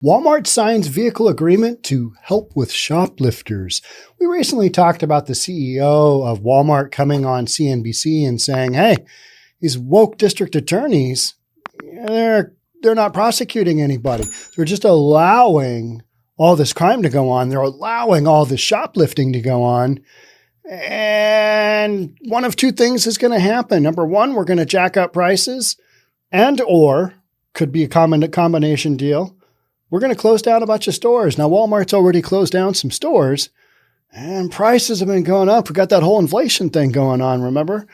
Walmart signs vehicle agreement to help with shoplifters. We recently talked about the CEO of Walmart coming on CNBC and saying, hey, these woke district attorneys, they're not prosecuting anybody. They're just allowing all this crime to go on. They're allowing all this shoplifting to go on. And one of two things is going to happen. Number one, we're going to jack up prices or could be a combination deal. We're going to close down a bunch of stores. Now, Walmart's already closed down some stores and prices have been going up. We got that whole inflation thing going on, remember?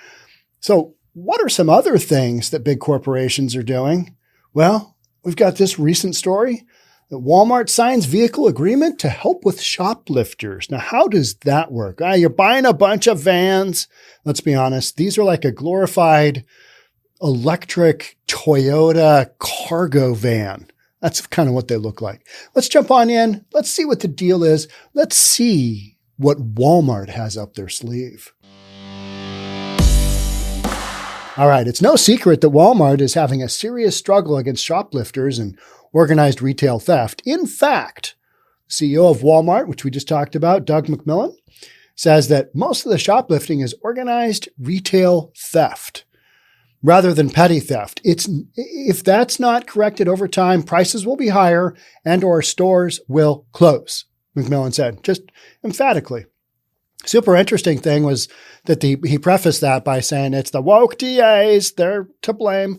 So what are some other things that big corporations are doing? Well, we've got this recent story that Walmart signs vehicle agreement to help with shoplifters. Now, how does that work? You're buying a bunch of vans. Let's be honest. These are like a glorified electric Toyota cargo van. That's kind of what they look like. Let's jump on in. Let's see what the deal is. Let's see what Walmart has up their sleeve. All right. It's no secret that Walmart is having a serious struggle against shoplifters and organized retail theft. In fact, CEO of Walmart, which we just talked about, Doug McMillon, says that most of the shoplifting is organized retail theft rather than petty theft. If that's not corrected over time, prices will be higher and or stores will close, McMillon said, just emphatically. Super interesting thing was that he prefaced that by saying it's the woke DAs, they're to blame,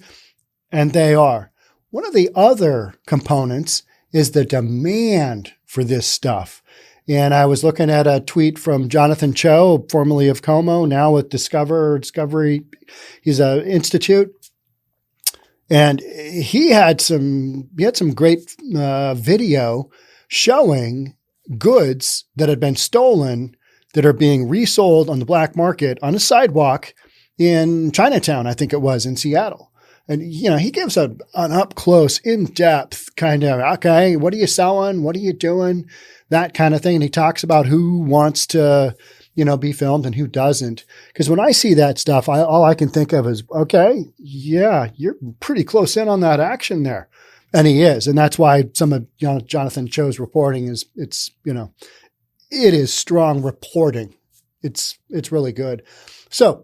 and they are. One of the other components is the demand for this stuff. And I was looking at a tweet from Jonathan Cho, formerly of Como, now with Discovery. He's an institute. And he had some great video showing goods that had been stolen that are being resold on the black market on a sidewalk in Chinatown, I think it was, in Seattle. And, he gives an up-close, in-depth kind of, okay, what are you selling? What are you doing? That kind of thing. And he talks about who wants to, be filmed and who doesn't. Because when I see that stuff, all I can think of is, okay, yeah, you're pretty close in on that action there. And he is. And that's why some of Jonathan Cho's reporting it is strong reporting. It's really good. So,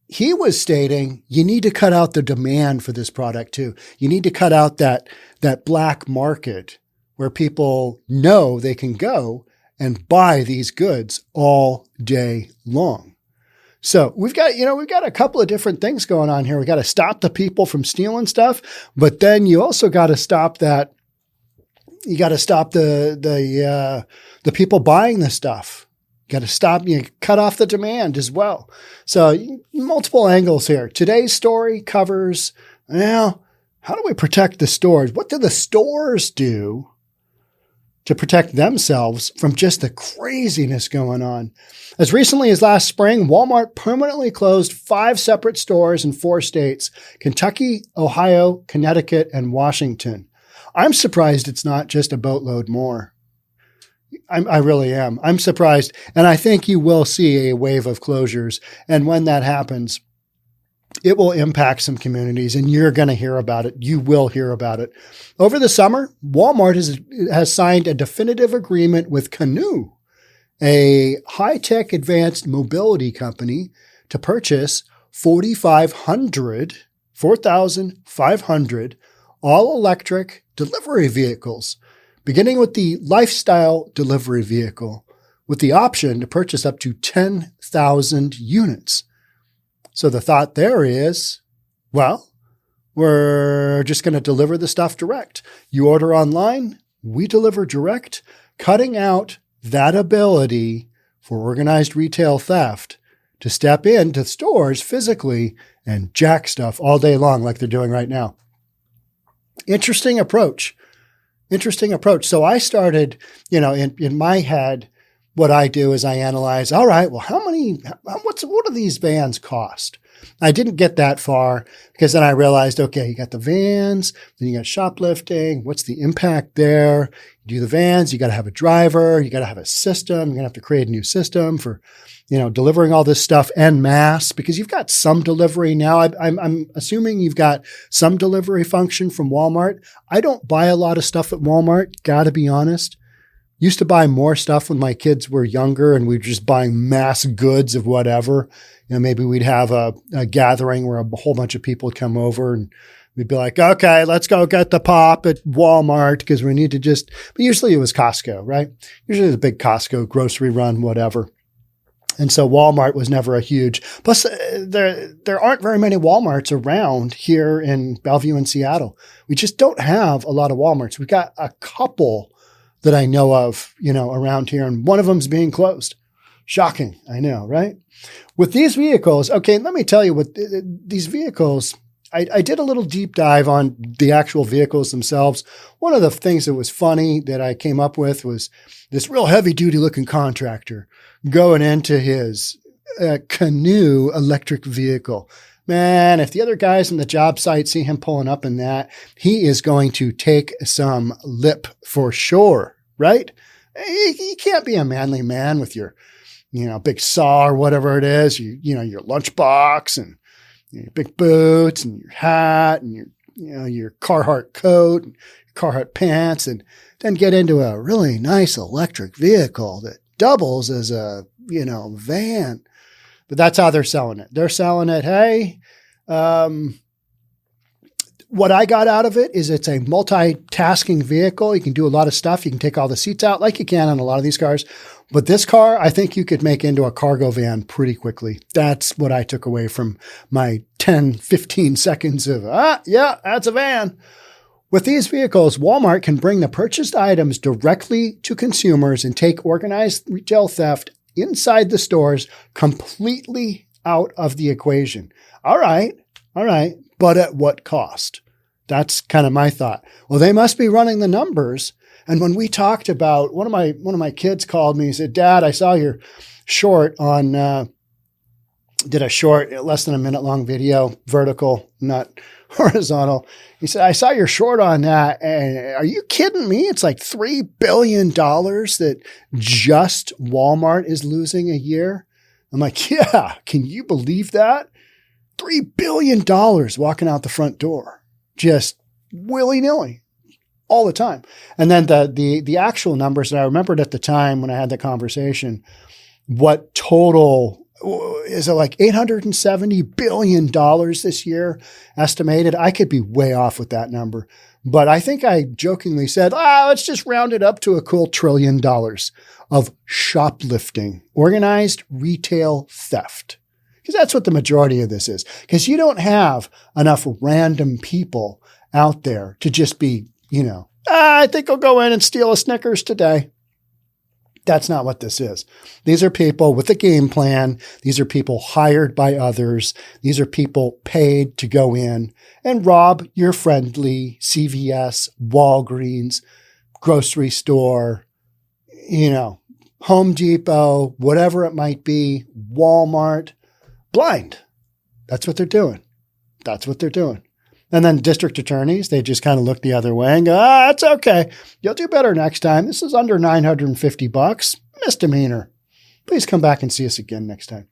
he was stating you need to cut out the demand for this product too. You need to cut out that black market where people know they can go and buy these goods all day long. So we've got a couple of different things going on here. We got to stop the people from stealing stuff, but then you also got to stop that. You got to stop the people buying the stuff. Got to stop, cut off the demand as well. So multiple angles here. Today's story covers, how do we protect the stores? What do the stores do to protect themselves from just the craziness going on? As recently as last spring, Walmart permanently closed 5 separate stores in 4 states, Kentucky, Ohio, Connecticut, and Washington. I'm surprised it's not just a boatload more. I really am. I'm surprised. And I think you will see a wave of closures. And when that happens, it will impact some communities and you're going to hear about it. You will hear about it. Over the summer, Walmart has signed a definitive agreement with Canoo, a high-tech advanced mobility company, to purchase 4,500 all-electric delivery vehicles, beginning with the lifestyle delivery vehicle, with the option to purchase up to 10,000 units. So the thought there is, well, we're just going to deliver the stuff direct. You order online, we deliver direct, cutting out that ability for organized retail theft to step into stores physically and jack stuff all day long like they're doing right now. Interesting approach. So I started, in my head, what I do is I analyze, all right, well, what do these vans cost? I didn't get that far because then I realized, okay, you got the vans, then you got shoplifting. What's the impact there? You do the vans, you got to have a driver, you got to have a system. You're going to have to create a new system for, delivering all this stuff en masse because you've got some delivery now. I'm assuming you've got some delivery function from Walmart. I don't buy a lot of stuff at Walmart, got to be honest. Used to buy more stuff when my kids were younger and we were just buying mass goods of whatever. Maybe we'd have a gathering where a whole bunch of people would come over and we'd be like, okay, let's go get the pop at Walmart because we need to but usually it was Costco, right? Usually it was a big Costco grocery run, whatever. And so Walmart was never a huge, plus there aren't very many Walmarts around here in Bellevue and Seattle. We just don't have a lot of Walmarts. We've got a couple that I know of, around here, and one of them's being closed. Shocking. I know, right? With these vehicles, okay, let me tell you what these vehicles, I did a little deep dive on the actual vehicles themselves. One of the things that was funny that I came up with was this real heavy duty looking contractor going into his Canoo electric vehicle. Man, if the other guys on the job site see him pulling up in that, he is going to take some lip for sure, right? You can't be a manly man with your, big saw or whatever it is, your lunchbox and your big boots and your hat and your Carhartt coat and Carhartt pants, and then get into a really nice electric vehicle that doubles as a, van. But that's how they're selling it. They're selling it, hey, what I got out of it is it's a multitasking vehicle. You can do a lot of stuff. You can take all the seats out like you can on a lot of these cars. But this car, I think you could make into a cargo van pretty quickly. That's what I took away from my 10, 15 seconds of, yeah, that's a van. With these vehicles, Walmart can bring the purchased items directly to consumers and take organized retail theft inside the stores completely out of the equation. All right. But at what cost? That's kind of my thought. Well, they must be running the numbers. And when we talked about, one of my kids called me and said, Dad, I saw your short on, did a short, less than a minute long video, vertical, not horizontal. He said, I saw your short on that. And are you kidding me? It's like $3 billion that just Walmart is losing a year. I'm like, yeah, can you believe that? $3 billion walking out the front door, just willy-nilly all the time. And then the actual numbers that I remembered at the time when I had the conversation, what total is it, like $870 billion this year estimated? I could be way off with that number, but I think I jokingly said, let's just round it up to a cool $1 trillion of shoplifting, organized retail theft. Because that's what the majority of this is. Because you don't have enough random people out there to just be, I think I'll go in and steal a Snickers today. That's not what this is. These are people with a game plan. These are people hired by others. These are people paid to go in and rob your friendly CVS, Walgreens, grocery store, Home Depot, whatever it might be, Walmart. Blind. That's what they're doing. And then district attorneys, they just kind of look the other way and go, it's okay. You'll do better next time. This is under $950. Misdemeanor. Please come back and see us again next time.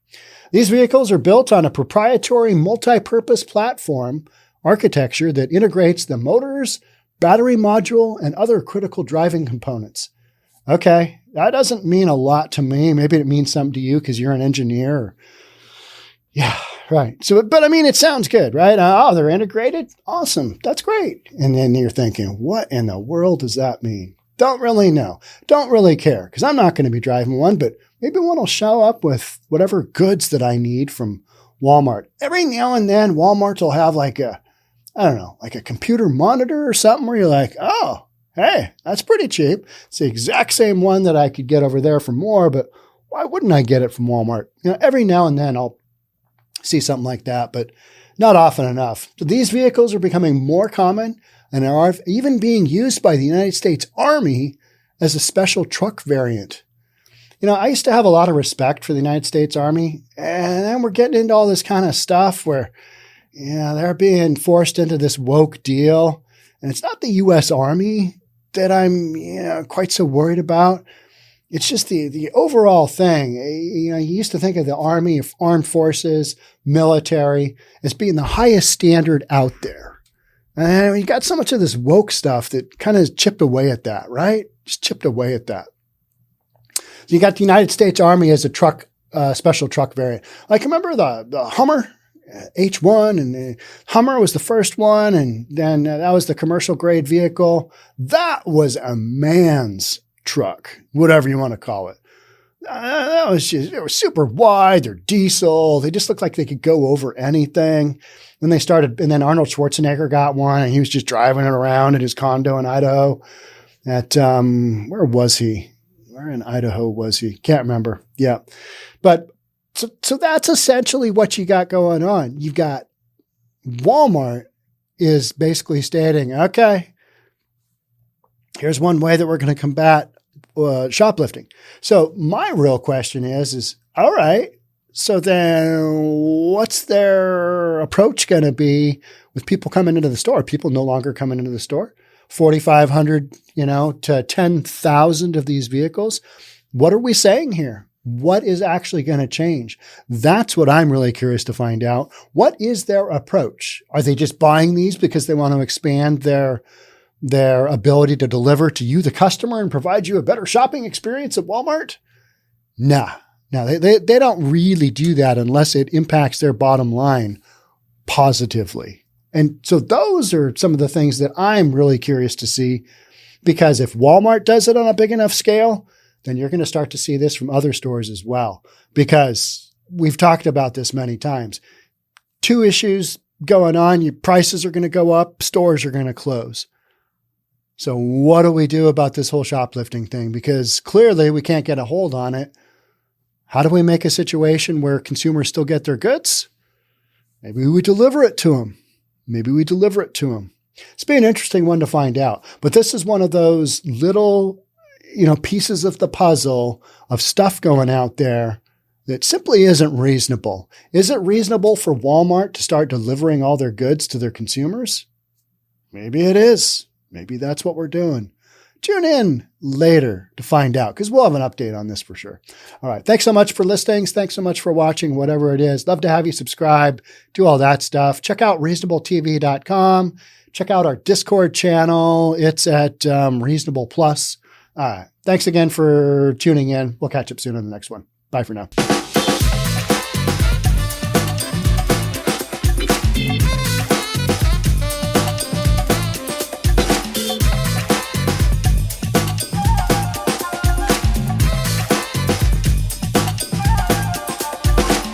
These vehicles are built on a proprietary multi-purpose platform architecture that integrates the motors, battery module, and other critical driving components. Okay, that doesn't mean a lot to me. Maybe it means something to you because you're an engineer. Yeah, right. So, but I mean, it sounds good, right? They're integrated. Awesome. That's great. And then you're thinking, what in the world does that mean? Don't really know. Don't really care because I'm not going to be driving one, but maybe one will show up with whatever goods that I need from Walmart. Every now and then Walmart will have like a computer monitor or something where you're like, oh, hey, that's pretty cheap. It's the exact same one that I could get over there for more, but why wouldn't I get it from Walmart? Every now and then I'll see something like that, but not often enough. So these vehicles are becoming more common and are even being used by the United States Army as a special truck variant. I used to have a lot of respect for the United States Army, and then we're getting into all this kind of stuff where, they're being forced into this woke deal. And it's not the U.S. Army that I'm, quite so worried about. It's just the overall thing. You used to think of the Army, armed forces, military as being the highest standard out there. And you got so much of this woke stuff that kind of chipped away at that, right? Just chipped away at that. So you got the United States Army as a truck, special truck variant. Like, remember the Hummer H1, and the Hummer was the first one, and then that was the commercial grade vehicle. That was a man's truck, whatever you want to call it. That was just, they were super wide. They're diesel. They just looked like they could go over anything. Then then Arnold Schwarzenegger got one, and he was just driving it around in his condo in Idaho. Where was he? Where in Idaho was he? Can't remember. Yeah. But so that's essentially what you got going on. You've got Walmart is basically stating, okay, here's one way that we're going to combat shoplifting. So my real question is, all right, so then what's their approach going to be with people coming into the store? People no longer coming into the store? 4,500, to 10,000 of these vehicles. What are we saying here? What is actually going to change? That's what I'm really curious to find out. What is their approach? Are they just buying these because they want to expand their ability to deliver to you, the customer, and provide you a better shopping experience at Walmart? No, they don't really do that unless it impacts their bottom line positively. And so those are some of the things that I'm really curious to see, because if Walmart does it on a big enough scale, then you're going to start to see this from other stores as well, because we've talked about this many times. Two issues going on. Your prices are going to go up. Stores are going to close. So what do we do about this whole shoplifting thing? Because clearly we can't get a hold on it. How do we make a situation where consumers still get their goods? Maybe we deliver it to them. It's been an interesting one to find out. But this is one of those little, pieces of the puzzle of stuff going out there that simply isn't reasonable. Is it reasonable for Walmart to start delivering all their goods to their consumers? Maybe it is. Maybe that's what we're doing. Tune in later to find out, because we'll have an update on this for sure. All right. Thanks so much for listening. Thanks so much for watching, whatever it is. Love to have you subscribe, do all that stuff. Check out reasonabletv.com. Check out our Discord channel. It's at Reasonable Plus. All right. Thanks again for tuning in. We'll catch up soon on the next one. Bye for now.